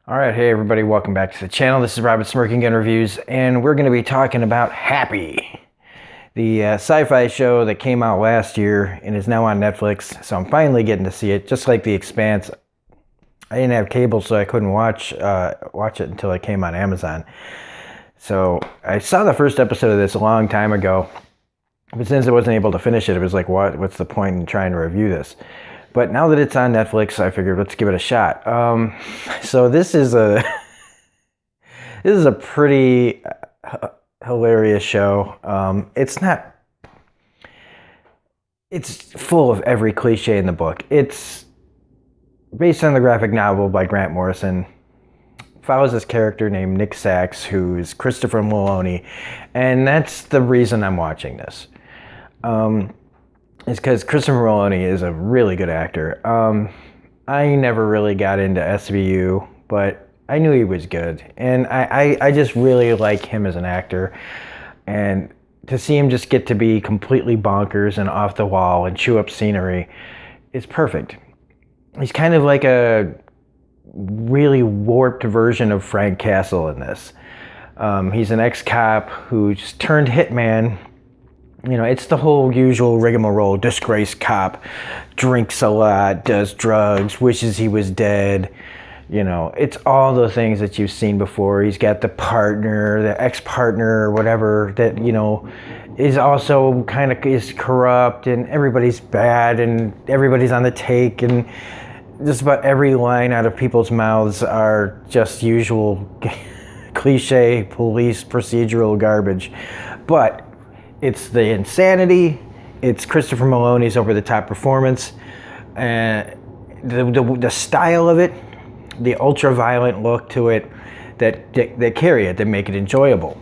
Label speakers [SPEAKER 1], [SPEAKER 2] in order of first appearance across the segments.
[SPEAKER 1] All right, hey everybody, welcome back to the channel. This is Robert Smirking Gun Reviews, and we're going to be talking about Happy, the sci-fi show that came out last year and is now on Netflix. So I'm finally getting to see it, just like The Expanse. I didn't have cable, so I couldn't watch it until it came on Amazon. So I saw the first episode of this a long time ago, but since I wasn't able to finish it, it was like, what's the point in trying to review this? But now that it's on Netflix, I figured let's give it a shot. So this is a pretty hilarious show. It's full of every cliche in the book. It's based on the graphic novel by Grant Morrison. Follows this character named Nick Sax, who's Christopher Meloni, and that's the reason I'm watching this. Is because Christopher Meloni is a really good actor. I never really got into SVU, but I knew he was good. And I just really like him as an actor. And to see him just get to be completely bonkers and off the wall and chew up scenery is perfect. He's kind of like a really warped version of Frank Castle in this. He's an ex-cop who's turned hitman. You know, it's the whole usual rigmarole. Disgraced cop, drinks a lot, does drugs, wishes he was dead. You know, it's all the things that you've seen before. He's got the partner, the ex-partner, whatever, that, you know, is also kind of is corrupt, and everybody's bad, and everybody's on the take, and just about every line out of people's mouths are just usual cliche police procedural garbage. But it's the insanity, it's Christopher Meloni's over-the-top performance, and the style of it, the ultra-violent look to it that carry it, that make it enjoyable.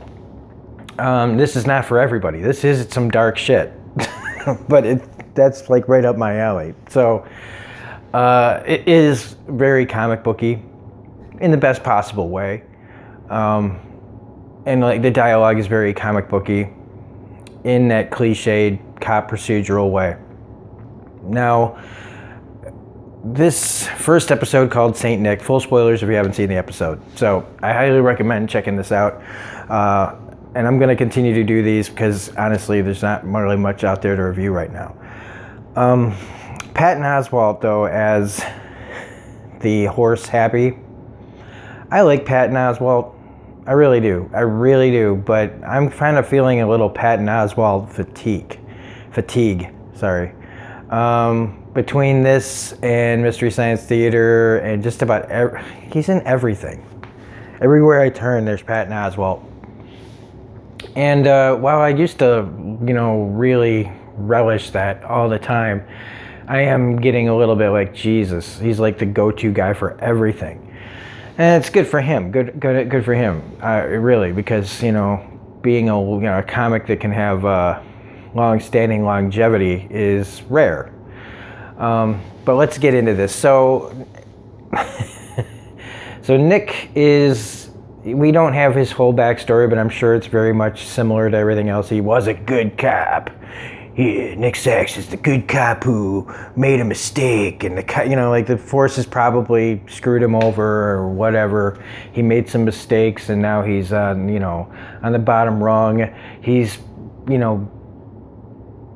[SPEAKER 1] This is not for everybody. This is some dark shit, but that's like right up my alley. So it is very comic booky in the best possible way, and like the dialogue is very comic booky in that cliched cop procedural way. Now, this first episode called Saint Nick, full spoilers if you haven't seen the episode. So I highly recommend checking this out. And I'm going to continue to do these because honestly, there's not really much out there to review right now. Patton Oswalt, though, as the horse Happy. I like Patton Oswalt. I really do, but I'm kind of feeling a little Patton Oswalt fatigue, between this and Mystery Science Theater and just about he's in everything. Everywhere I turn, there's Patton Oswalt. And while I used to, really relish that all the time, I am getting a little bit like, Jesus, he's like the go-to guy for everything. And it's good for him. Good for him. Really, because being a comic that can have long-standing longevity is rare. But let's get into this. So Nick is. We don't have his whole backstory, but I'm sure it's very much similar to everything else. He was a good cop. Nick Sax is the good cop who made a mistake, and the forces probably screwed him over or whatever. He made some mistakes, and now he's on the bottom rung. He's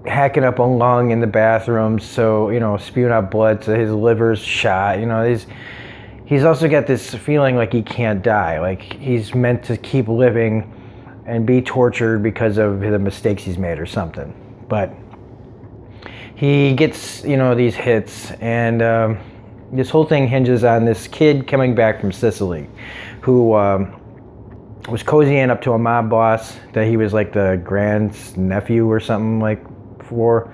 [SPEAKER 1] hacking up a lung in the bathroom, so spewing out blood, so his liver's shot. He's also got this feeling like he can't die, like he's meant to keep living and be tortured because of the mistakes he's made or something. But he gets, these hits, and this whole thing hinges on this kid coming back from Sicily who was cozying up to a mob boss that he was like the grandnephew or something like for.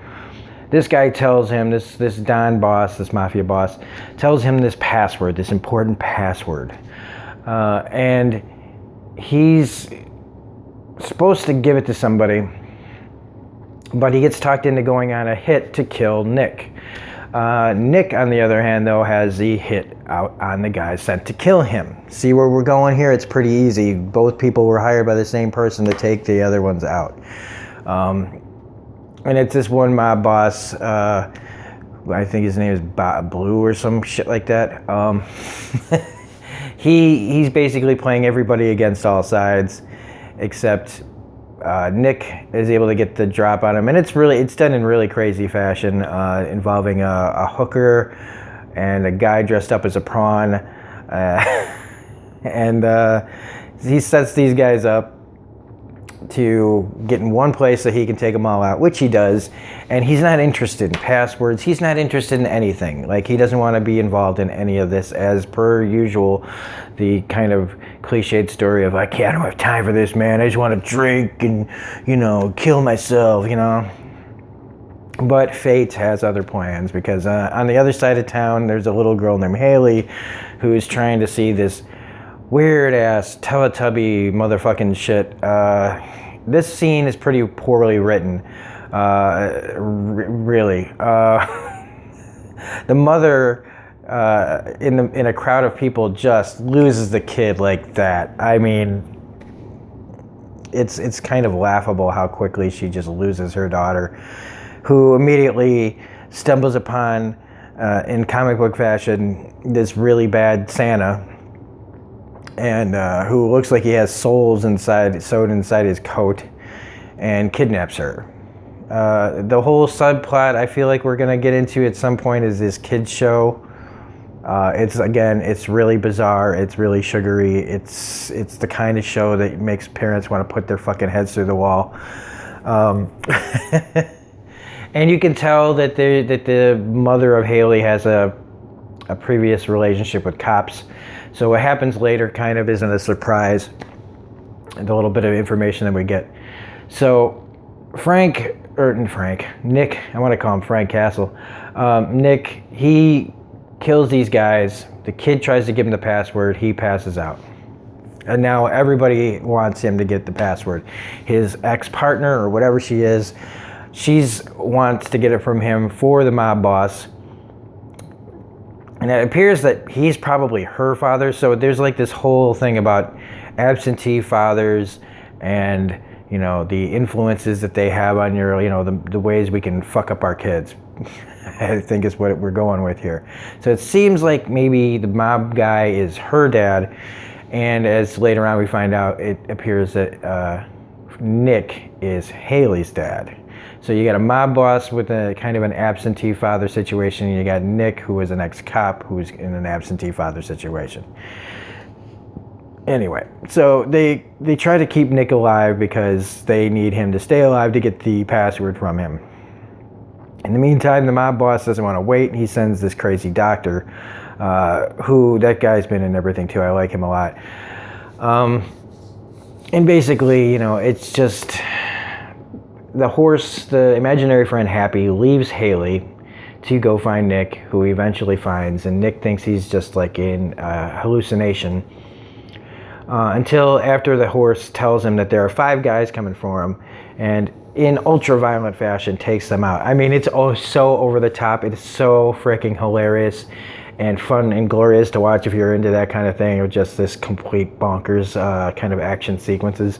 [SPEAKER 1] This guy tells him, this Don boss, this mafia boss, tells him this password, this important password. And he's supposed to give it to somebody, but he gets talked into going on a hit to kill Nick. Nick, on the other hand, though, has the hit out on the guy sent to kill him. See where we're going here? It's pretty easy. Both people were hired by the same person to take the other ones out. And it's this one mob boss, I think his name is Blue or some shit like that. he's basically playing everybody against all sides, except Nick is able to get the drop on him, and it's done in really crazy fashion, involving a hooker and a guy dressed up as a prawn, and he sets these guys up to get in one place so he can take them all out, which he does, and he's not interested in passwords. He's not interested in anything. Like, he doesn't want to be involved in any of this, as per usual, the kind of cliched story of, I don't have time for this, man. I just want to drink and, kill myself, But fate has other plans, because on the other side of town, there's a little girl named Haley who's trying to see this weird-ass Teletubby motherfucking shit. This scene is pretty poorly written, really. The mother, in a crowd of people, just loses the kid like that. I mean, it's kind of laughable how quickly she just loses her daughter, who immediately stumbles upon, in comic book fashion, this really bad Santa, and who looks like he has souls sewed inside his coat, and kidnaps her. The whole subplot I feel like we're going to get into at some point is this kids show. It's really bizarre. It's really sugary. It's the kind of show that makes parents want to put their fucking heads through the wall. And you can tell that the mother of Haley has a previous relationship with cops. So what happens later kind of isn't a surprise, and a little bit of information that we get. So Nick, I want to call him Frank Castle. Nick, he kills these guys. The kid tries to give him the password. He passes out. And now everybody wants him to get the password. His ex-partner, or whatever she is, wants to get it from him for the mob boss. And it appears that he's probably her father. So there's like this whole thing about absentee fathers and, the influences that they have on your, the ways we can fuck up our kids. I think is what we're going with here. So it seems like maybe the mob guy is her dad. And as later on we find out, it appears that Nick is Haley's dad. So you got a mob boss with a kind of an absentee father situation, and you got Nick, who is an ex-cop, who's in an absentee father situation. Anyway, so they try to keep Nick alive because they need him to stay alive to get the password from him. In the meantime, the mob boss doesn't want to wait. He sends this crazy doctor, who, that guy's been in everything too. I like him a lot. And basically, it's just... the imaginary friend Happy leaves Haley to go find Nick, who he eventually finds, and Nick thinks he's just like in a hallucination, until after the horse tells him that there are 5 guys coming for him, and in ultra-violent fashion takes them out. I mean, it's so over the top. It's so freaking hilarious and fun and glorious to watch if you're into that kind of thing, or just this complete bonkers kind of action sequences.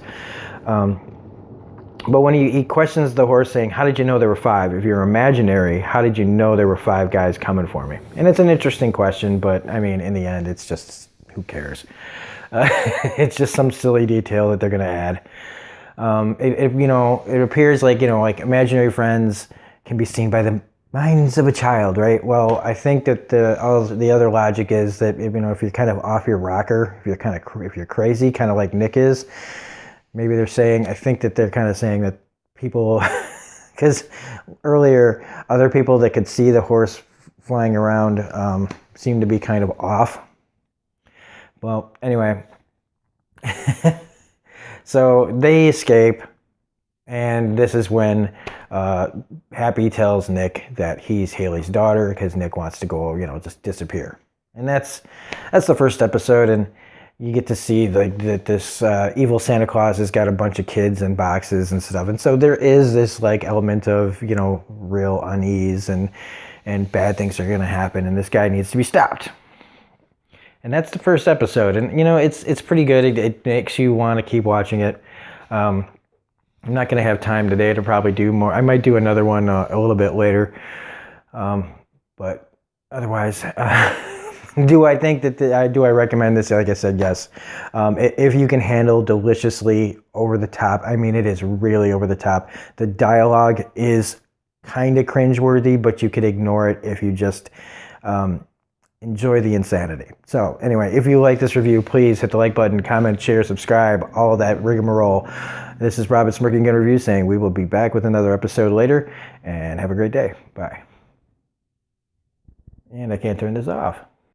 [SPEAKER 1] But when he questions the horse, saying, how did you know there were 5? If you're imaginary, how did you know there were 5 guys coming for me? And it's an interesting question, but I mean, in the end, it's just, who cares? It's just some silly detail that they're going to add. It appears like, like imaginary friends can be seen by the minds of a child, right? Well, I think that the other logic is that, if you're kind of off your rocker, if you're crazy, kind of like Nick is, maybe I think that they're kind of saying that people, because earlier, other people that could see the horse flying around seem to be kind of off. Well, anyway, so they escape, and this is when Happy tells Nick that he's Haley's daughter, because Nick wants to go, just disappear. And that's the first episode, and you get to see that this evil Santa Claus has got a bunch of kids in boxes and stuff. And so there is this like element of, real unease and bad things are going to happen. And this guy needs to be stopped. And that's the first episode. And, it's pretty good. It makes you want to keep watching it. I'm not going to have time today to probably do more. I might do another one a little bit later. But otherwise... Do I think that do I recommend this? Like I said, yes. If you can handle deliciously over the top, I mean, it is really over the top. The dialogue is kind of cringeworthy, but you could ignore it if you just enjoy the insanity. So anyway, if you like this review, please hit the like button, comment, share, subscribe, all that rigmarole. This is Robert Smirking Gun Review saying we will be back with another episode later, and have a great day. Bye. And I can't turn this off.